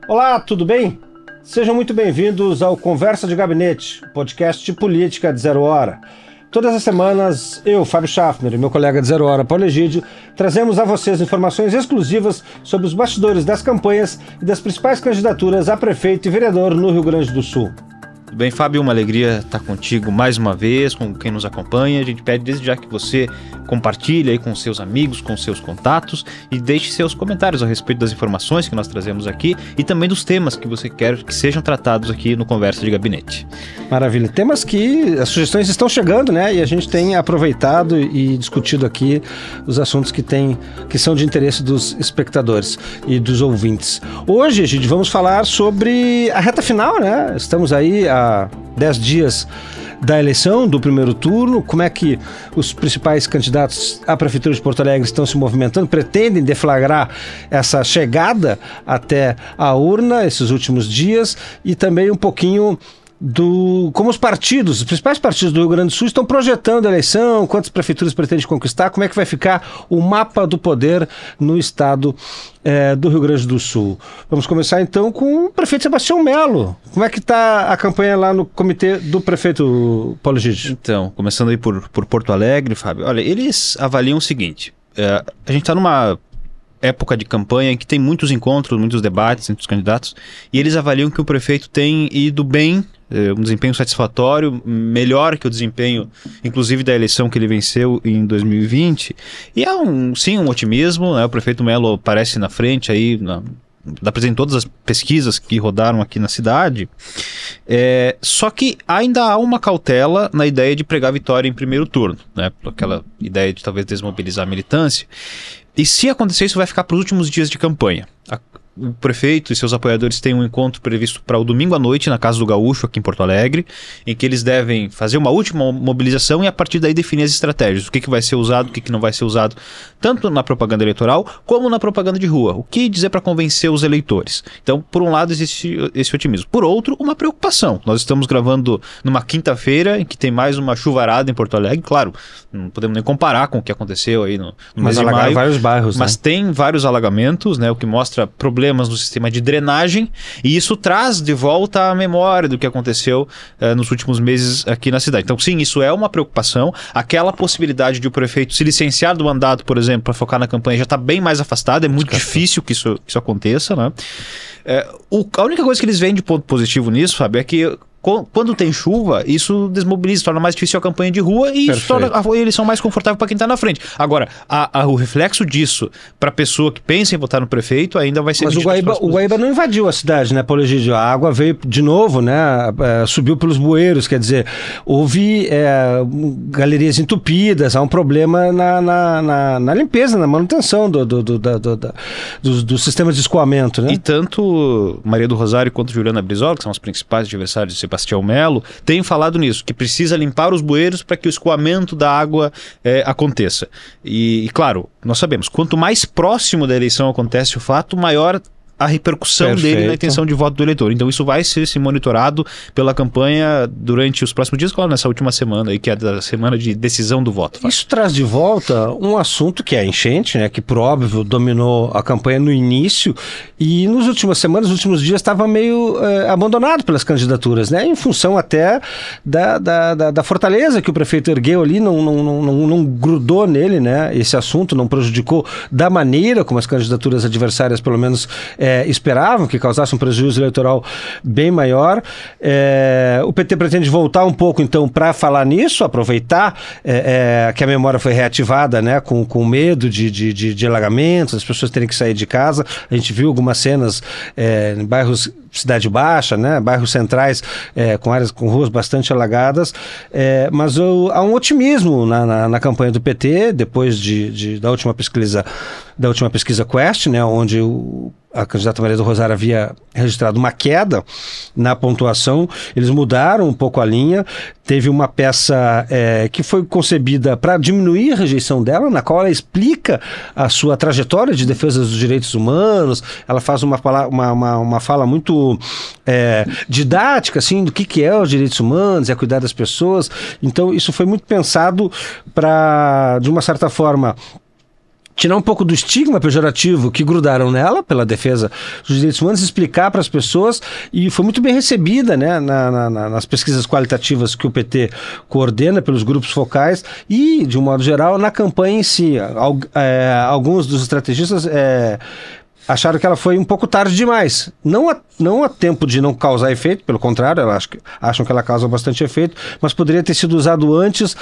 Olá, tudo bem? Sejam muito bem-vindos ao Conversa de Gabinete, podcast de política de Zero Hora. Todas as semanas, eu, Fábio Schaffner, e meu colega de Zero Hora, Paulo Egídio, trazemos a vocês informações exclusivas sobre os bastidores das campanhas e das principais candidaturas a prefeito e vereador no Rio Grande do Sul. Tudo bem, Fábio? Uma alegria estar contigo mais uma vez, com quem nos acompanha. A gente pede desde já que você compartilhe aí com seus amigos, com seus contatos e deixe seus comentários a respeito das informações que nós trazemos aqui e também dos temas que você quer que sejam tratados aqui no Conversa de Gabinete. Maravilha. Temas que as sugestões estão chegando, né? E a gente tem aproveitado e discutido aqui os assuntos que são de interesse dos espectadores e dos ouvintes. Hoje, gente, vamos falar sobre a reta final, né? Estamos aí há 10 dias da eleição, do primeiro turno, como é que os principais candidatos à Prefeitura de Porto Alegre estão se movimentando, pretendem deflagrar essa chegada até a urna esses últimos dias e também um pouquinho como os principais partidos do Rio Grande do Sul estão projetando a eleição, quantas prefeituras pretendem conquistar, como é que vai ficar o mapa do poder no estado do Rio Grande do Sul. Vamos começar então com o prefeito Sebastião Melo. Como é que está a campanha lá no comitê do prefeito Paulo Egídio? Então, começando aí por Porto Alegre, Fábio, olha, eles avaliam o seguinte, a gente está numa época de campanha em que tem muitos encontros, muitos debates entre os candidatos, e eles avaliam que o prefeito tem ido bem, um desempenho satisfatório, melhor que o desempenho, inclusive da eleição que ele venceu em 2020, e há um otimismo, né? O prefeito Melo aparece na frente aí, dá presente em todas as pesquisas que rodaram aqui na cidade, só que ainda há uma cautela na ideia de pregar vitória em primeiro turno, né? Aquela ideia de talvez desmobilizar a militância. E se acontecer, isso vai ficar para os últimos dias de campanha. O prefeito e seus apoiadores têm um encontro previsto para o domingo à noite na Casa do Gaúcho, aqui em Porto Alegre, em que eles devem fazer uma última mobilização e a partir daí definir as estratégias, o que vai ser usado, o que não vai ser usado, tanto na propaganda eleitoral como na propaganda de rua. O que dizer para convencer os eleitores? Então, por um lado, existe esse otimismo. Por outro, uma preocupação. Nós estamos gravando numa quinta-feira, em que tem mais uma chuvarada em Porto Alegre. Claro, não podemos nem comparar com o que aconteceu aí no mês de maio. Vários bairros, mas né? Tem vários alagamentos, né, o que mostra problemas no sistema de drenagem, e isso traz de volta a memória do que aconteceu nos últimos meses aqui na cidade. Então sim, isso é uma preocupação. Aquela possibilidade de o prefeito se licenciar do mandato, por exemplo, para focar na campanha já está bem mais afastada, é muito difícil que isso aconteça, né? A única coisa que eles veem de ponto positivo nisso, Fábio, é que quando tem chuva, isso desmobiliza, torna mais difícil a campanha de rua e isso torna a eleição mais confortável para quem está na frente. Agora, o reflexo disso para a pessoa que pensa em votar no prefeito ainda vai ser... Mas o Guaíba não invadiu a cidade, né, Paulo Egídio? A água veio de novo, né? Subiu pelos bueiros, quer dizer, houve galerias entupidas, há um problema na limpeza, na manutenção dos sistemas de escoamento, né? E tanto Maria do Rosário quanto Juliana Brizola, que são os principais adversários de Sebastião Melo, têm falado nisso, que precisa limpar os bueiros para que o escoamento da água aconteça. E claro, nós sabemos, quanto mais próximo da eleição acontece o fato, maior a repercussão dele na intenção de voto do eleitor. Então isso vai ser monitorado pela campanha durante os próximos dias, claro, nessa última semana aí, que é da semana de decisão do voto. Isso traz de volta um assunto que é a enchente, né, que por óbvio dominou a campanha no início e nas últimas semanas, nos últimos dias estava meio abandonado pelas candidaturas, né, em função até da fortaleza que o prefeito ergueu ali, não grudou nele, né, esse assunto não prejudicou da maneira como as candidaturas adversárias pelo menos esperavam, que causasse um prejuízo eleitoral bem maior. O PT pretende voltar um pouco, então, para falar nisso, aproveitar que a memória foi reativada, né, com medo de alagamentos, as pessoas terem que sair de casa. A gente viu algumas cenas em bairros Cidade Baixa, né, bairros centrais com ruas bastante alagadas, mas há um otimismo na campanha do PT, depois da última pesquisa Quest, né, onde a candidata Maria do Rosário havia registrado uma queda na pontuação. Eles mudaram um pouco a linha. Teve uma peça que foi concebida para diminuir a rejeição dela, na qual ela explica a sua trajetória de defesa dos direitos humanos. Ela faz uma fala muito didática, assim, do que é os direitos humanos, é cuidar das pessoas. Então, isso foi muito pensado para, de uma certa forma, tirar um pouco do estigma pejorativo que grudaram nela, pela defesa dos direitos humanos, explicar para as pessoas, e foi muito bem recebida, né, nas pesquisas qualitativas que o PT coordena pelos grupos focais e, de um modo geral, na campanha em si. Alguns dos estrategistas acharam que ela foi um pouco tarde demais. Não a tempo de não causar efeito, pelo contrário, acham que ela causa bastante efeito, mas poderia ter sido usado antes,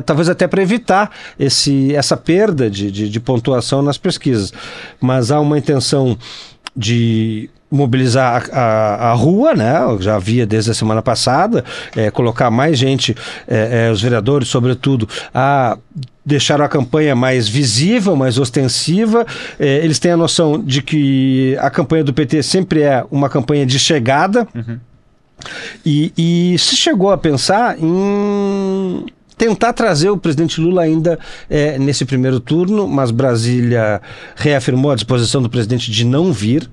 talvez até para evitar essa perda de pontuação nas pesquisas. Mas há uma intenção de mobilizar a rua, né? Já havia desde a semana passada, colocar mais gente, os vereadores, sobretudo, a deixar a campanha mais visível, mais ostensiva. Eles têm a noção de que a campanha do PT sempre é uma campanha de chegada. Uhum. E se chegou a pensar em tentar trazer o presidente Lula ainda nesse primeiro turno, mas Brasília reafirmou a disposição do presidente de não vir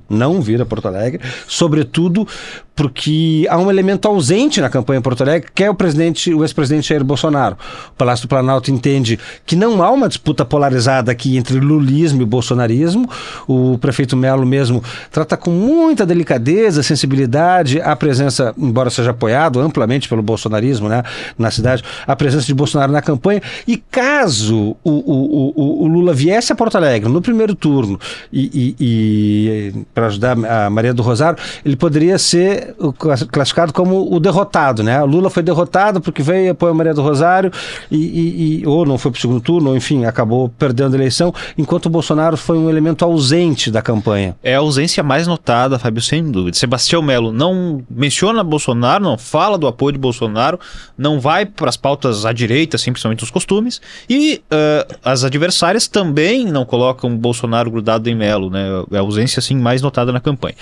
a Porto Alegre, sobretudo porque há um elemento ausente na campanha em Porto Alegre, que é o ex-presidente Jair Bolsonaro. O Palácio do Planalto entende que não há uma disputa polarizada aqui entre lulismo e bolsonarismo. O prefeito Melo mesmo trata com muita delicadeza, sensibilidade, a presença, embora seja apoiado amplamente pelo bolsonarismo, né, na cidade, a presença de Bolsonaro na campanha. E caso o Lula viesse a Porto Alegre no primeiro turno e para ajudar a Maria do Rosário, ele poderia ser classificado como o derrotado, né? O Lula foi derrotado porque veio e apoiou a Maria do Rosário ou não foi para o segundo turno, ou enfim, acabou perdendo a eleição, enquanto o Bolsonaro foi um elemento ausente da campanha. É a ausência mais notada, Fábio, sem dúvida. Sebastião Melo não menciona Bolsonaro, não fala do apoio de Bolsonaro, não vai para as pautas à direita, assim, principalmente os costumes, e as adversárias também não colocam Bolsonaro grudado em Melo, né? É a ausência, assim, mais notada na campanha.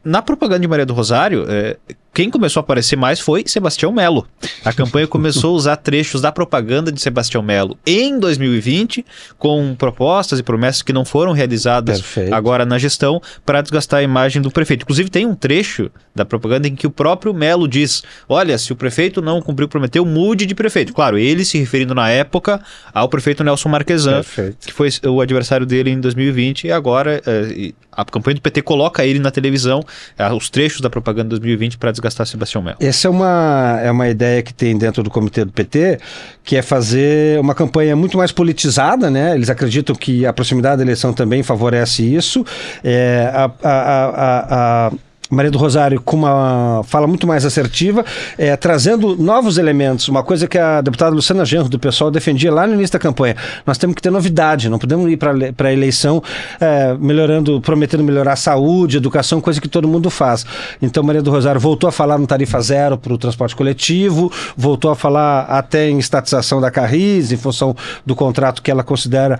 Na propaganda de Maria do Rosário, quem começou a aparecer mais foi Sebastião Melo. A campanha começou a usar trechos da propaganda de Sebastião Melo em 2020, com propostas e promessas que não foram realizadas agora na gestão, para desgastar a imagem do prefeito. Inclusive tem um trecho da propaganda em que o próprio Melo diz: olha, se o prefeito não cumpriu o que prometeu, mude de prefeito. Claro, ele se referindo na época ao prefeito Nelson Marquesan, que foi o adversário dele em 2020, e agora a campanha do PT coloca ele na televisão, os trechos da propaganda de 2020, para desgastar Sebastião Melo. Essa é uma ideia que tem dentro do comitê do PT, que é fazer uma campanha muito mais politizada, né? Eles acreditam que a proximidade da eleição também favorece isso. Maria do Rosário com uma fala muito mais assertiva, trazendo novos elementos, uma coisa que a deputada Luciana Genro do PSOL defendia lá no início da campanha. Nós temos que ter novidade, não podemos ir para a eleição prometendo melhorar a saúde, educação, coisa que todo mundo faz. Então Maria do Rosário voltou a falar no tarifa zero para o transporte coletivo, voltou a falar até em estatização da Carris, em função do contrato que ela considera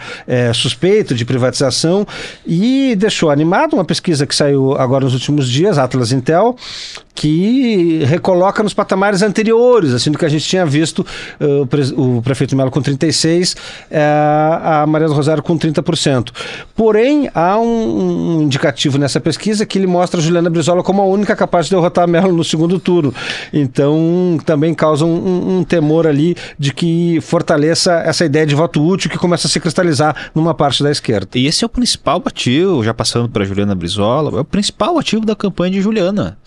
suspeito de privatização, e deixou animado uma pesquisa que saiu agora nos últimos dias, Atlas Intel, que recoloca nos patamares anteriores, assim, do que a gente tinha visto, o prefeito Melo com 36%, a Maria do Rosário com 30%. Porém, há um indicativo nessa pesquisa que ele mostra a Juliana Brizola como a única capaz de derrotar Melo no segundo turno. Então, também causa um temor ali de que fortaleça essa ideia de voto útil que começa a se cristalizar numa parte da esquerda. E esse é o principal ativo, já passando para a Juliana Brizola, é o principal ativo da campanha de Juliana.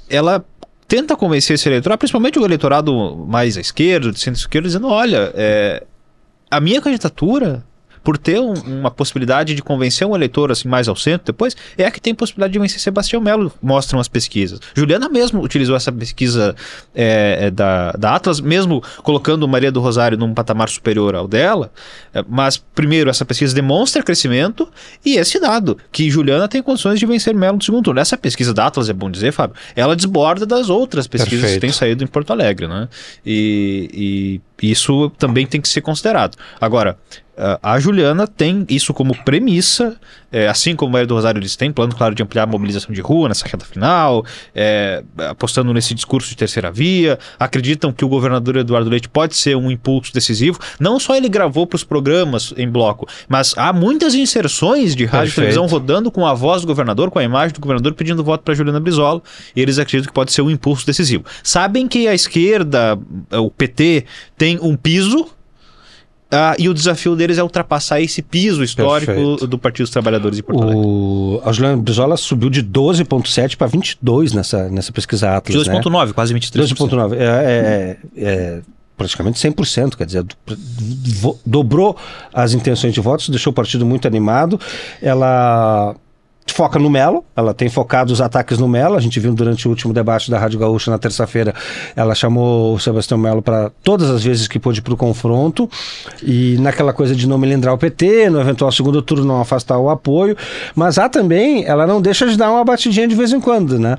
Ela tenta convencer esse eleitorado, principalmente o eleitorado mais à esquerda, de centro-esquerda, dizendo: olha, a minha candidatura, por ter uma possibilidade de convencer um eleitor assim, mais ao centro depois, é a que tem possibilidade de vencer Sebastião Melo, mostram as pesquisas. Juliana mesmo utilizou essa pesquisa da Atlas, mesmo colocando Maria do Rosário num patamar superior ao dela, mas primeiro essa pesquisa demonstra crescimento, e esse dado, que Juliana tem condições de vencer Melo no segundo turno. Essa pesquisa da Atlas, é bom dizer, Fábio, ela desborda das outras pesquisas que têm saído em Porto Alegre, né? E isso também tem que ser considerado. Agora, a Juliana tem isso como premissa, assim como o Maria do Rosário disse, tem plano claro de ampliar a mobilização de rua nessa reta final, apostando nesse discurso de terceira via, acreditam que o governador Eduardo Leite pode ser um impulso decisivo. Não só ele gravou para os programas em bloco, mas há muitas inserções de rádio e televisão rodando com a voz do governador, com a imagem do governador, pedindo voto para Juliana Brizola, e eles acreditam que pode ser um impulso decisivo. Sabem que a esquerda, o PT, tem um piso, E o desafio deles é ultrapassar esse piso histórico do Partido dos Trabalhadores de Porto Alegre. A Juliana Brizola subiu de 12,7 para 22 nessa pesquisa Atlas. 12,9, quase 23%. 12,9. É praticamente 100%, quer dizer, dobrou as intenções de votos, deixou o partido muito animado. Ela foca no Melo, ela tem focado os ataques no Melo. A gente viu durante o último debate da Rádio Gaúcha na terça-feira, ela chamou o Sebastião Melo para todas as vezes que pôde para o confronto, e naquela coisa de não melindrar o PT, no eventual segundo turno não afastar o apoio, mas há também, ela não deixa de dar uma batidinha de vez em quando, né?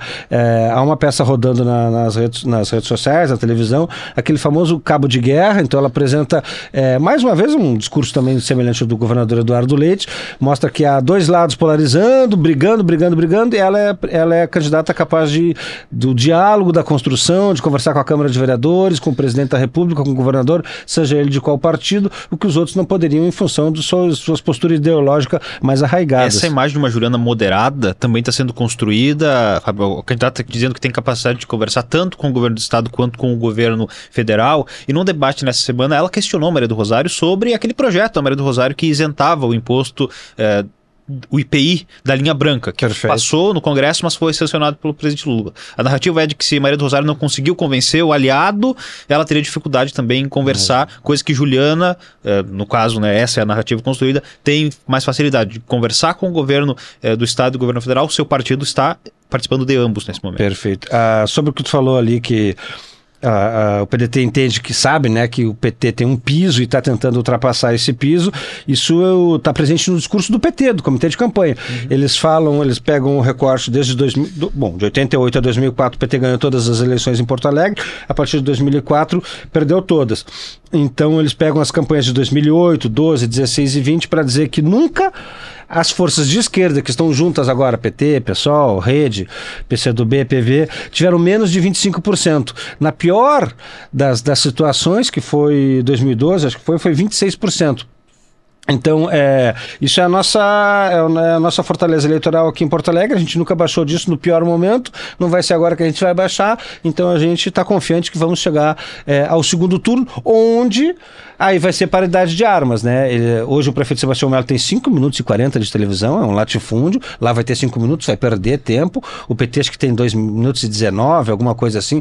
Há uma peça rodando nas redes sociais, na televisão, aquele famoso cabo de guerra. Então ela apresenta mais uma vez um discurso também semelhante ao do governador Eduardo Leite, mostra que há dois lados polarizando, brigando, e ela é a candidata capaz do diálogo, da construção, de conversar com a Câmara de Vereadores, com o presidente da República, com o governador, seja ele de qual partido, o que os outros não poderiam em função de suas posturas ideológicas mais arraigadas. Essa imagem de uma Juliana moderada também está sendo construída, a candidata dizendo que tem capacidade de conversar tanto com o governo do estado quanto com o governo federal, e num debate nessa semana ela questionou a Maria do Rosário sobre aquele projeto da Maria do Rosário que isentava o imposto o IPI da linha branca, que passou no Congresso, mas foi sancionado pelo presidente Lula. A narrativa é de que se Maria do Rosário não conseguiu convencer o aliado, ela teria dificuldade também em conversar, coisa que Juliana, no caso, né, essa é a narrativa construída, tem mais facilidade de conversar com o governo do estado e o governo federal. O seu partido está participando de ambos nesse momento. Perfeito. Sobre o que tu falou ali, que o PDT entende, que sabe, né, que o PT tem um piso e está tentando ultrapassar esse piso. Isso está presente no discurso do PT, do Comitê de Campanha. Eles pegam o recorte desde de 88 a 2004, o PT ganhou todas as eleições em Porto Alegre. A partir de 2004 perdeu todas. Então eles pegam as campanhas de 2008, 12, 16 e 20 para dizer que nunca as forças de esquerda que estão juntas agora, PT, PSOL, Rede, PCdoB, PV, tiveram menos de 25%. Na pior das situações, que foi 2012, acho que foi 26%. Então, isso é a nossa fortaleza eleitoral aqui em Porto Alegre. A gente nunca baixou disso no pior momento, não vai ser agora que a gente vai baixar. Então a gente está confiante que vamos chegar ao segundo turno, onde aí vai ser paridade de armas, né? Hoje o prefeito Sebastião Melo tem 5 minutos e 40 de televisão, é um latifúndio. Lá vai ter 5 minutos, vai perder tempo. O PT acho que tem 2 minutos e 19, alguma coisa assim.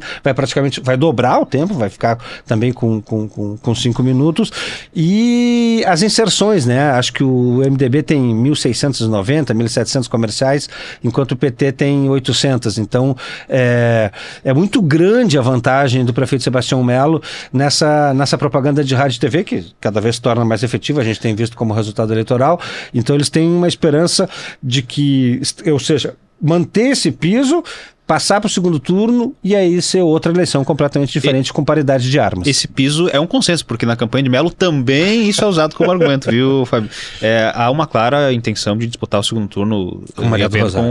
Vai dobrar o tempo, vai ficar também com 5 minutos. E as inserções, né? Acho que o MDB tem 1.690, 1.700 comerciais, enquanto o PT tem 800. Então, é muito grande a vantagem do prefeito Sebastião Melo nessa propaganda de rádio e TV, que cada vez se torna mais efetiva, a gente tem visto como resultado eleitoral. Então, eles têm uma esperança de que, ou seja, manter esse piso, passar para o segundo turno e aí ser outra eleição completamente diferente, com paridade de armas. Esse piso é um consenso, porque na campanha de Melo também isso é usado como argumento, viu, Fábio? Há uma clara intenção de disputar o segundo turno com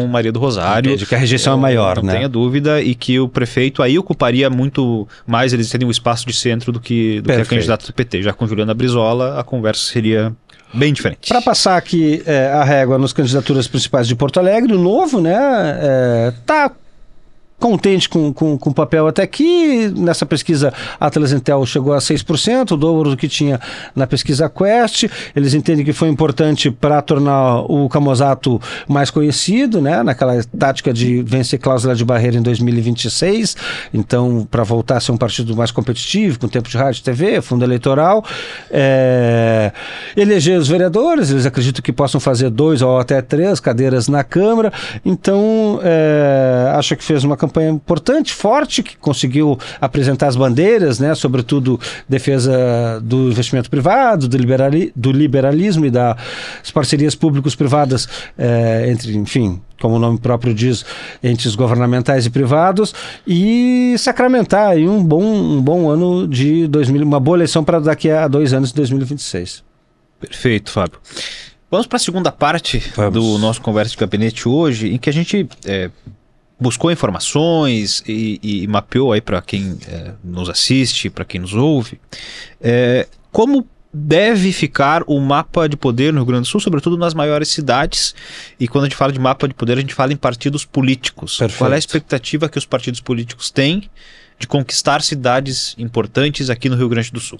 Maria do Rosário. Entendi que a rejeição é maior, não né? Não tenha dúvida, e que o prefeito aí ocuparia muito mais, eles teriam um espaço de centro do que a candidata do PT. Já com Juliana Brizola, a conversa seria bem diferente. Para passar aqui a régua nas candidaturas principais de Porto Alegre, o Novo, né, tá contente com o papel até aqui. Nessa pesquisa Atlas Intel chegou a 6%, o dobro do que tinha na pesquisa Quest. Eles entendem que foi importante para tornar o Camozato mais conhecido, né, naquela tática de vencer cláusula de barreira em 2026, então para voltar a ser um partido mais competitivo, com tempo de rádio e TV, fundo eleitoral, eleger os vereadores. Eles acreditam que possam fazer 2 ou até 3 cadeiras na Câmara. Então acho que fez uma campanha importante, forte, que conseguiu apresentar as bandeiras, né, sobretudo defesa do investimento privado, do liberalismo e das parcerias públicos-privadas entre, enfim, como o nome próprio diz, entes governamentais e privados, e sacramentar aí um bom ano de 2000, uma boa eleição para daqui a 2 anos, de 2026. Perfeito, Fábio. Vamos para a segunda parte do nosso Conversa de Gabinete hoje, em que a gente buscou informações e mapeou aí para quem nos assiste, para quem nos ouve, como deve ficar o mapa de poder no Rio Grande do Sul, sobretudo nas maiores cidades. E quando a gente fala de mapa de poder, a gente fala em partidos políticos. Perfeito. Qual é a expectativa que os partidos políticos têm de conquistar cidades importantes aqui no Rio Grande do Sul?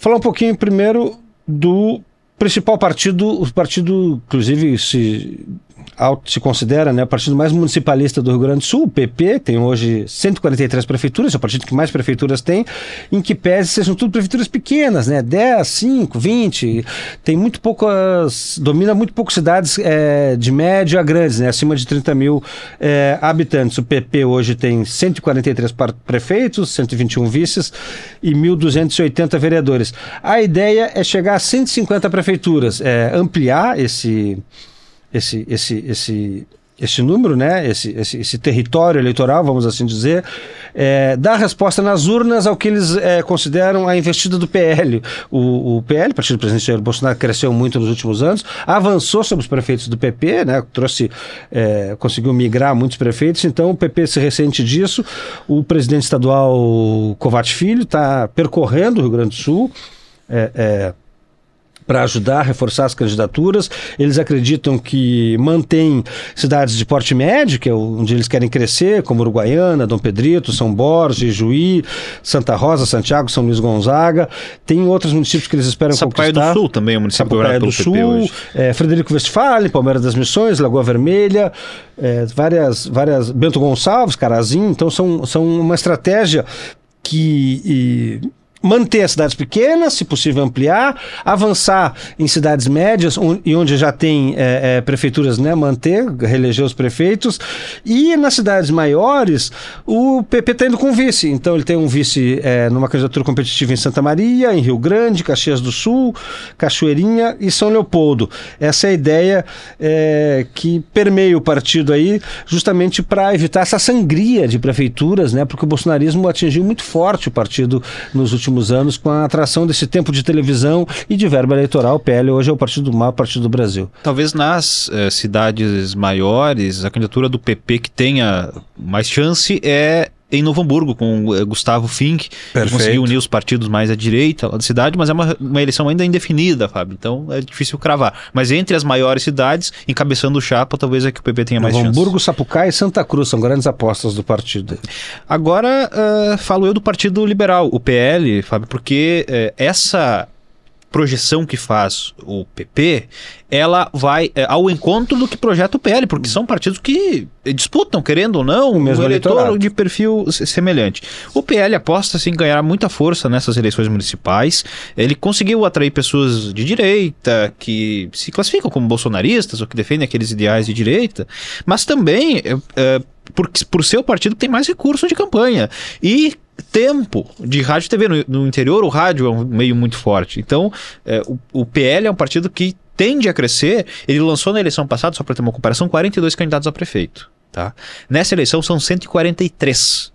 Falar um pouquinho primeiro do principal partido, o partido, inclusive, se considera, né, o partido mais municipalista do Rio Grande do Sul, o PP, tem hoje 143 prefeituras, é o partido que mais prefeituras tem, em que pese sejam tudo prefeituras pequenas, né, 10, 5, 20, tem muito poucas, domina muito poucas cidades de médio a grandes, né, acima de 30 mil habitantes. O PP hoje tem 143 prefeitos, 121 vices e 1.280 vereadores. A ideia é chegar a 150 prefeituras, ampliar esse número, né? esse território eleitoral, vamos assim dizer, dar resposta nas urnas ao que eles consideram a investida do PL. O PL, Partido do Presidente Jair Bolsonaro, cresceu muito nos últimos anos, avançou sobre os prefeitos do PP, né? Conseguiu migrar muitos prefeitos, então o PP se ressente disso. O presidente estadual Kovács Filho está percorrendo o Rio Grande do Sul, para ajudar a reforçar as candidaturas. Eles acreditam que mantém cidades de porte médio, que é onde eles querem crescer, como Uruguaiana, Dom Pedrito, São Borges, Juí, Santa Rosa, Santiago, São Luís Gonzaga. Tem outros municípios que eles esperam conquistar. Sapucaia do Sul também é um município Sapucaia do Sul, Frederico Westphalen, Palmeiras das Missões, Lagoa Vermelha, várias Bento Gonçalves, Carazinho. Então são uma estratégia que manter as cidades pequenas, se possível ampliar, avançar em cidades médias e onde já tem prefeituras, né, manter, reeleger os prefeitos, e nas cidades maiores o PP está indo com vice, então ele tem um vice numa candidatura competitiva em Santa Maria, em Rio Grande, Caxias do Sul, Cachoeirinha e São Leopoldo. Essa é a ideia que permeia o partido aí, justamente para evitar essa sangria de prefeituras, né, porque o bolsonarismo atingiu muito forte o partido nos últimos anos com a atração desse tempo de televisão e de verba eleitoral. O PL hoje é o maior partido do Brasil. Talvez nas cidades maiores, a candidatura do PP que tenha mais chance é em Novo Hamburgo, com Gustavo Fink, que conseguiu unir os partidos mais à direita lá da cidade, mas é uma eleição ainda indefinida, Fábio, então é difícil cravar. Mas entre as maiores cidades, encabeçando o chapa, talvez é que o PP tenha mais chance. Novo Hamburgo, Sapucaia e Santa Cruz são grandes apostas do partido. Agora, falo eu do Partido Liberal, o PL, Fábio, porque essa projeção que faz o PP, ela vai ao encontro do que projeta o PL, porque são partidos que disputam, querendo ou não, um eleitor de perfil semelhante. O PL aposta-se em ganhar muita força nessas eleições municipais. Ele conseguiu atrair pessoas de direita, que se classificam como bolsonaristas, ou que defendem aqueles ideais de direita, mas também por ser o partido que tem mais recursos de campanha. E tempo de rádio e TV. No interior, o rádio é um meio muito forte. Então, o PL é um partido que tende a crescer. Ele lançou na eleição passada, só para ter uma comparação, 42 candidatos a prefeito. Tá? Nessa eleição são 143.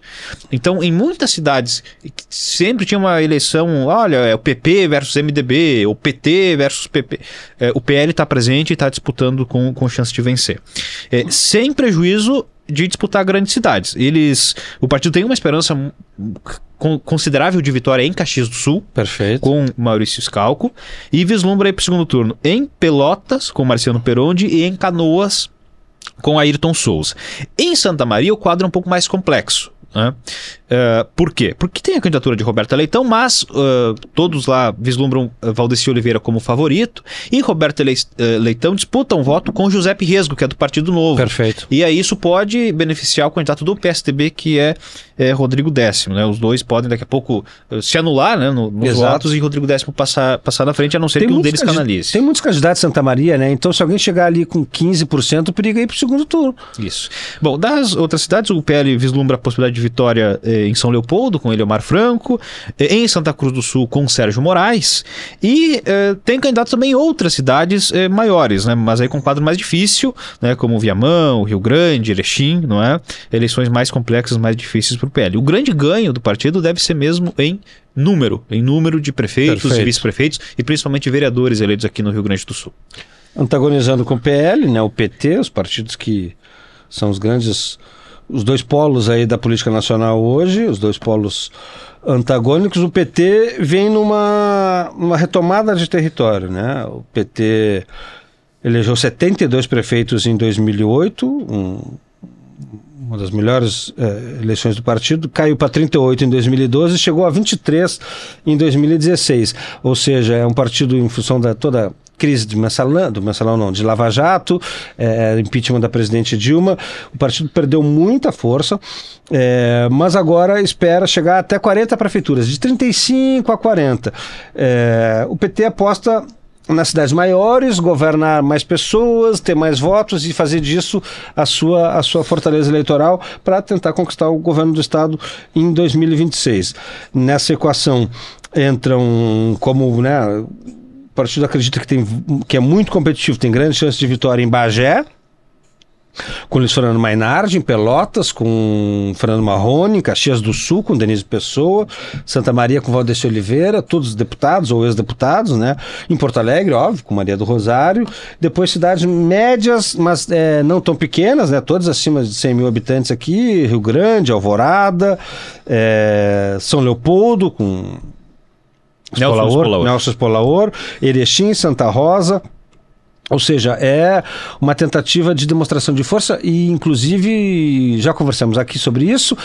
Então, em muitas cidades, sempre tinha uma eleição, olha, é o PP versus MDB, o PT versus PP. O PL está presente e está disputando com chance de vencer. Sem prejuízo de disputar grandes cidades. O partido tem uma esperança considerável de vitória em Caxias do Sul, perfeito, com Maurício Scalco, e vislumbra aí para o segundo turno em Pelotas, com Marciano Perondi, e em Canoas, com Ayrton Souza. Em Santa Maria, o quadro é um pouco mais complexo. Né? Por quê? Porque tem a candidatura de Roberta Leitão, mas todos lá vislumbram Valdeci Oliveira como favorito, e Roberta Leitão disputa um voto com Giuseppe Resgo, que é do Partido Novo. Perfeito. E aí isso pode beneficiar o candidato do PSDB, que é Rodrigo Décimo. Né? Os dois podem daqui a pouco se anular, né, nos votos, e Rodrigo Décimo passar na frente, a não ser que um deles canalize. Tem muitos candidatos em Santa Maria, né? Então se alguém chegar ali com 15%, periga ir para o segundo turno. Isso. Bom, das outras cidades, o PL vislumbra a possibilidade de vitória em São Leopoldo, com Eliomar Franco, em Santa Cruz do Sul, com Sérgio Moraes, e tem candidatos também em outras cidades maiores, né? Mas aí com um quadro mais difícil, né? Como Viamão, Rio Grande, Erechim, não é? Eleições mais complexas, mais difíceis para o PL. O grande ganho do partido deve ser mesmo em número de prefeitos e vice-prefeitos, e principalmente vereadores eleitos aqui no Rio Grande do Sul. Antagonizando com o PL, né? O PT, os partidos que são os dois polos aí da política nacional hoje, os dois polos antagônicos. O PT vem numa retomada de território, né? O PT elegeu 72 prefeitos em 2008, uma das melhores eleições do partido, caiu para 38 em 2012 e chegou a 23 em 2016. Ou seja, é um partido em função da toda crise de de Lava Jato, impeachment da presidente Dilma. O partido perdeu muita força, mas agora espera chegar até 40 prefeituras, de 35 a 40. O PT aposta nas cidades maiores, governar mais pessoas, ter mais votos e fazer disso a sua fortaleza eleitoral para tentar conquistar o governo do estado em 2026. Nessa equação entram como, né, o partido acredita que é muito competitivo, tem grande chance de vitória em Bagé, com Luiz Fernando Mainardi, em Pelotas, com Fernando Marrone, em Caxias do Sul, com Denise Pessoa, Santa Maria com Valdeci Oliveira, todos deputados ou ex-deputados, né? Em Porto Alegre, óbvio, com Maria do Rosário. Depois cidades médias, mas não tão pequenas, né? Todas acima de 100 mil habitantes aqui, Rio Grande, Alvorada, São Leopoldo, com Nelson Spolaor, Erechim, Santa Rosa. Ou seja, é uma tentativa de demonstração de força e, inclusive, já conversamos aqui sobre isso,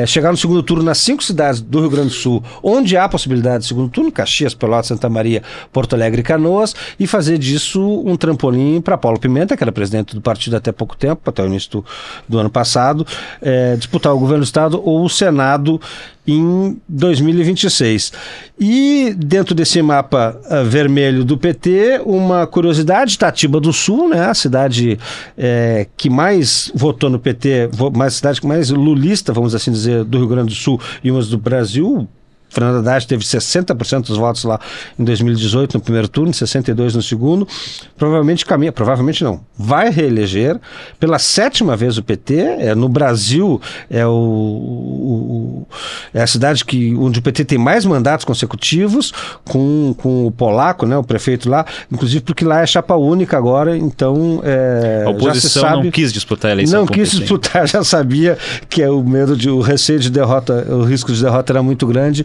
chegar no segundo turno nas 5 cidades do Rio Grande do Sul, onde há possibilidade de segundo turno, Caxias, Pelotas, Santa Maria, Porto Alegre e Canoas, e fazer disso um trampolim para Paulo Pimenta, que era presidente do partido até pouco tempo, até o início do ano passado, disputar o governo do estado ou o Senado em 2026. E dentro desse mapa vermelho do PT, uma curiosidade, Itatiba do Sul, né, a cidade que mais votou no PT, a cidade mais lulista, vamos assim dizer, do Rio Grande do Sul e umas do Brasil. Fernando Haddad teve 60% dos votos lá em 2018 no primeiro turno, 62% no segundo. Provavelmente vai reeleger pela 7ª vez o PT. No Brasil é a cidade onde o PT tem mais mandatos consecutivos, com o polaco, né, o prefeito lá, inclusive porque lá é chapa única agora, então a oposição não quis disputar a eleição. Não quis disputar, já sabia que o receio de derrota, o risco de derrota era muito grande.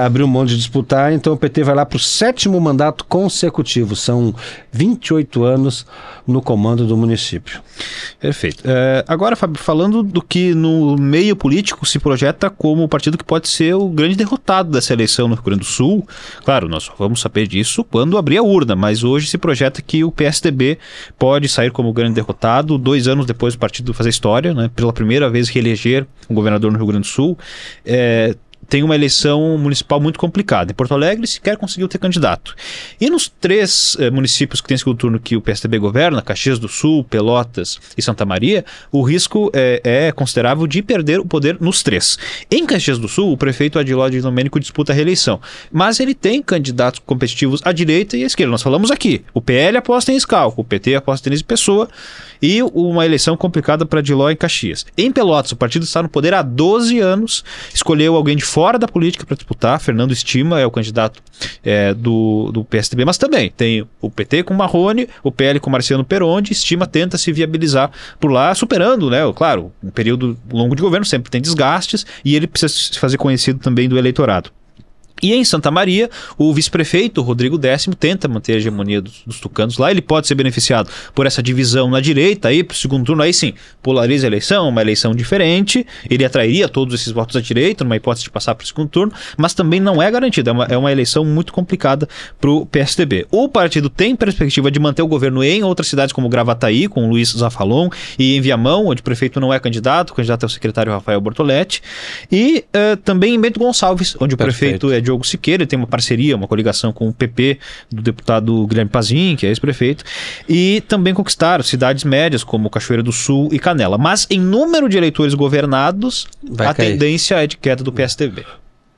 Abriu mão de disputar, então o PT vai lá para o 7º mandato consecutivo. São 28 anos no comando do município. Perfeito. Agora, Fábio, falando do que no meio político se projeta como o partido que pode ser o grande derrotado dessa eleição no Rio Grande do Sul. Claro, nós só vamos saber disso quando abrir a urna, mas hoje se projeta que o PSDB pode sair como o grande derrotado, 2 anos depois do partido fazer história, né, pela primeira vez reeleger um governador no Rio Grande do Sul. Tem uma eleição municipal muito complicada. Em Porto Alegre sequer conseguiu ter candidato. E nos 3 municípios que tem segundo turno que o PSDB governa, Caxias do Sul, Pelotas e Santa Maria, o risco é considerável de perder o poder nos 3. Em Caxias do Sul, o prefeito Adiló Domênico disputa a reeleição. Mas ele tem candidatos competitivos à direita e à esquerda. Nós falamos aqui. O PL aposta em Schalco, o PT aposta em Denise Pessoa e uma eleição complicada para Adiló em Caxias. Em Pelotas, o partido está no poder há 12 anos, escolheu alguém de fora da política para disputar. Fernando Estima é o candidato do PSDB, mas também tem o PT com Marrone, o PL com Marciano Peronde. Estima tenta se viabilizar por lá, superando, né? Claro, um período longo de governo sempre tem desgastes e ele precisa se fazer conhecido também do eleitorado. E em Santa Maria, o vice-prefeito Rodrigo Décimo tenta manter a hegemonia dos tucanos lá. Ele pode ser beneficiado por essa divisão na direita, aí para o segundo turno, aí sim, polariza a eleição, uma eleição diferente. Ele atrairia todos esses votos à direita, numa hipótese de passar para o segundo turno, mas também não é garantido, é uma eleição muito complicada para o PSDB. O partido tem perspectiva de manter o governo em outras cidades como Gravataí, com Luiz Zafalon, e em Viamão, onde o prefeito não é candidato, o candidato é o secretário Rafael Bortoletti, e também em Bento Gonçalves, onde o prefeito é Diogo Siqueira. Ele tem uma parceria, uma coligação com o PP do deputado Guilherme Pazin, que é ex-prefeito, e também conquistaram cidades médias como Cachoeira do Sul e Canela. Mas em número de eleitores governados, a tendência é de queda do PSDB.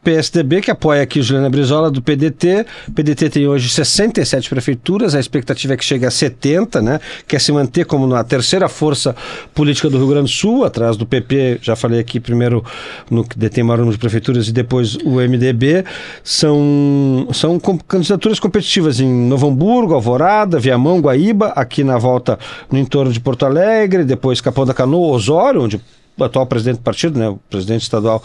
PSDB, que apoia aqui Juliana Brizola, do PDT. O PDT tem hoje 67 prefeituras, a expectativa é que chegue a 70, né? Quer se manter como na terceira força política do Rio Grande do Sul, atrás do PP, já falei aqui, primeiro no que detém maior número de prefeituras e depois o MDB. São candidaturas competitivas em Novo Hamburgo, Alvorada, Viamão, Guaíba, aqui na volta no entorno de Porto Alegre, depois Capão da Canoa, Osório, onde o atual presidente do partido, né, o presidente estadual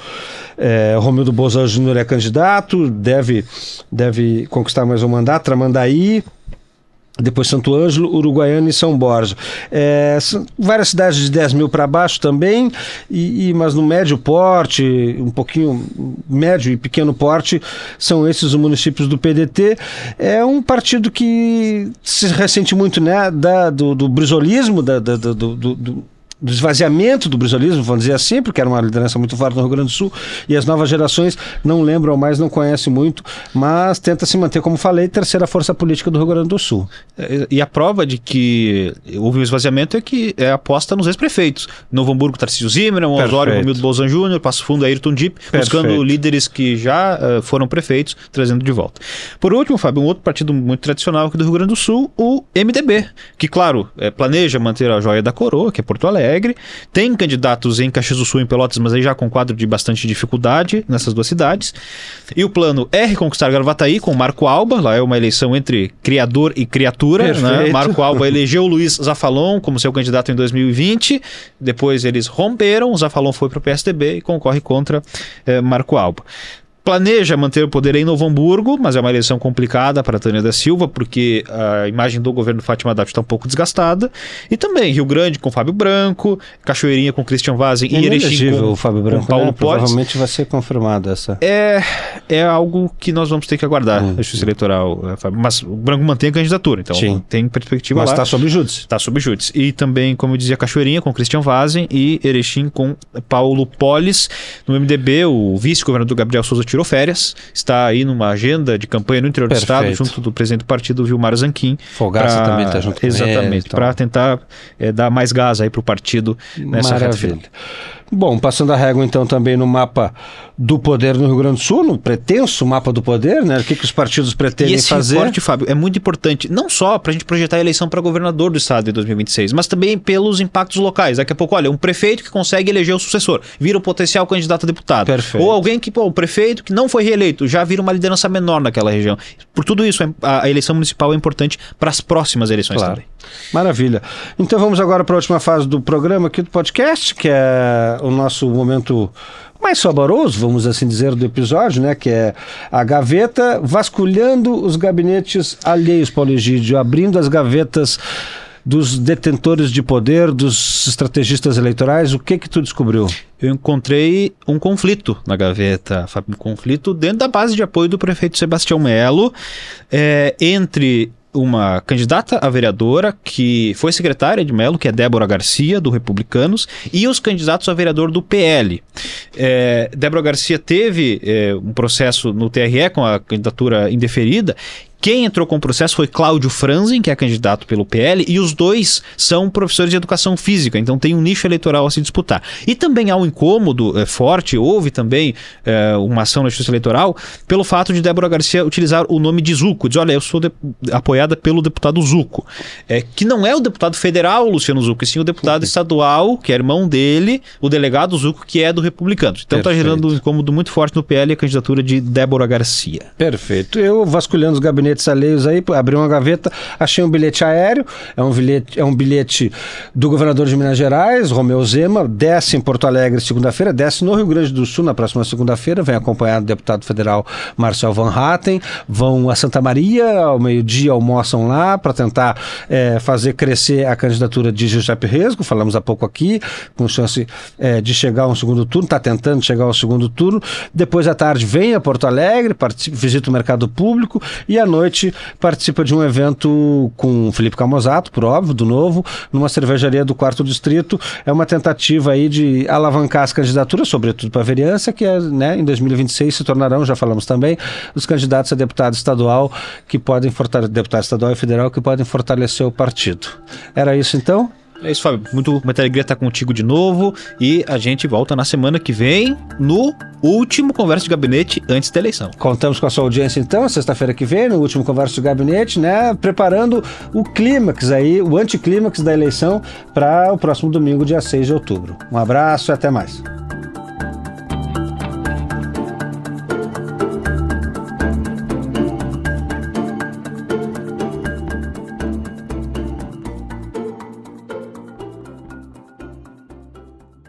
Romildo Bolzano Júnior é candidato, deve conquistar mais um mandato. Tramandaí, depois Santo Ângelo, Uruguaiana e São Borja. São várias cidades de 10 mil para baixo também, mas no médio porte, um pouquinho médio e pequeno porte, são esses os municípios do PDT. É um partido que se ressente muito, né, do brizolismo, do esvaziamento do brizolismo, vamos dizer assim, porque era uma liderança muito forte no Rio Grande do Sul, e as novas gerações não lembram mais, não conhecem muito, mas tenta se manter, como falei, terceira força política do Rio Grande do Sul. E a prova de que houve um esvaziamento é que é aposta nos ex-prefeitos. Novo Hamburgo, Tarcísio Zimmermann, Osório, Romildo Bolzan Júnior, Passo Fundo, Ayrton Dipp, buscando líderes que já foram prefeitos, trazendo de volta. Por último, Fábio, um outro partido muito tradicional aqui do Rio Grande do Sul, o MDB, que, claro, planeja manter a joia da coroa, que é Porto Alegre. Tem candidatos em Caxias do Sul e em Pelotas, mas aí já com quadro de bastante dificuldade nessas duas cidades. E o plano é reconquistar Gravataí com Marco Alba. Lá é uma eleição entre criador e criatura, né? Marco Alba elegeu o Luiz Zafalon como seu candidato em 2020. Depois eles romperam, o Zafalon foi para o PSDB e concorre contra Marco Alba. Planeja manter o poder em Novo Hamburgo, mas é uma eleição complicada para a Tânia da Silva, porque a imagem do governo Fátima Haddad está um pouco desgastada. E também Rio Grande com Fábio Branco, Cachoeirinha com Christian Vazen e Erechim com o Fábio Branco, Paulo Potts. Provavelmente vai ser confirmada essa. É algo que nós vamos ter que aguardar, a justiça eleitoral, Fábio. Mas o Branco mantém a candidatura, então tem perspectiva lá. Mas está sob júdice. Está sob júdice. E também, como eu dizia, Cachoeirinha com Christian Vazen e Erechim com Paulo Potts. No MDB, o vice-governador Gabriel Souza tirou férias, está aí numa agenda de campanha no interior do estado, junto do presidente do partido, Vilmar Zanquim. Fogaça também está junto com ele. Exatamente, para tentar dar mais gás aí para o partido nessa reta final. Bom, passando a régua então também no mapa do poder no Rio Grande do Sul, no pretenso mapa do poder, né? O que os partidos pretendem fazer. E esse recorte, Fábio, é muito importante, não só para a gente projetar a eleição para governador do estado em 2026, mas também pelos impactos locais. Daqui a pouco, olha, um prefeito que consegue eleger o sucessor, vira um potencial candidato a deputado. Perfeito. Ou alguém que, o prefeito que não foi reeleito, já vira uma liderança menor naquela região. Por tudo isso, a eleição municipal é importante para as próximas eleições também. Maravilha. Então vamos agora para a última fase do programa aqui do podcast, que é o nosso momento mais saboroso, vamos assim dizer, do episódio, né? Que é a gaveta vasculhando os gabinetes alheios, Paulo Egídio, abrindo as gavetas dos detentores de poder, dos estrategistas eleitorais. O que tu descobriu? Eu encontrei um conflito na gaveta, Fábio, um conflito dentro da base de apoio do prefeito Sebastião Melo, entre uma candidata a vereadora que foi secretária de Melo, que é Débora Garcia, do Republicanos, e os candidatos a vereador do PL. Débora Garcia teve um processo no TRE com a candidatura indeferida. Quem entrou com o processo foi Cláudio Franzen, que é candidato pelo PL, e os dois são professores de educação física, então tem um nicho eleitoral a se disputar. E também há um incômodo forte, houve também uma ação na Justiça Eleitoral, pelo fato de Débora Garcia utilizar o nome de Zucco. Diz, olha, eu sou apoiada pelo deputado Zucco, que não é o deputado federal Luciano Zucco, e sim o deputado estadual, que é irmão dele, o delegado Zucco, que é do Republicanos. Então está gerando um incômodo muito forte no PL a candidatura de Débora Garcia. Perfeito. Eu, vasculhando os gabinetes alheios aí, abri uma gaveta, achei um bilhete aéreo, é um bilhete do governador de Minas Gerais, Romeu Zema, desce em Porto Alegre segunda-feira, desce no Rio Grande do Sul na próxima segunda-feira, vem acompanhado do deputado federal Marcel Van Hatten, vão a Santa Maria, ao meio-dia almoçam lá para tentar fazer crescer a candidatura de Giuseppe Resgo, falamos há pouco aqui, com chance de chegar ao segundo turno, está tentando chegar ao segundo turno, depois à tarde vem a Porto Alegre, visita o mercado público e à noite participa de um evento com Felipe Camozato, por óbvio, do Novo, numa cervejaria do 4º Distrito. É uma tentativa aí de alavancar as candidaturas, sobretudo para a vereança, que em 2026 se tornarão, já falamos também, os candidatos a deputado estadual que podem deputado estadual e federal que podem fortalecer o partido. Era isso então? É isso, Fábio. Muita alegria estar contigo de novo e a gente volta na semana que vem no último Conversa de Gabinete antes da eleição. Contamos com a sua audiência então, sexta-feira que vem, no último Conversa de Gabinete, né? Preparando o clímax aí, o anticlímax da eleição para o próximo domingo, dia 6 de outubro. Um abraço e até mais.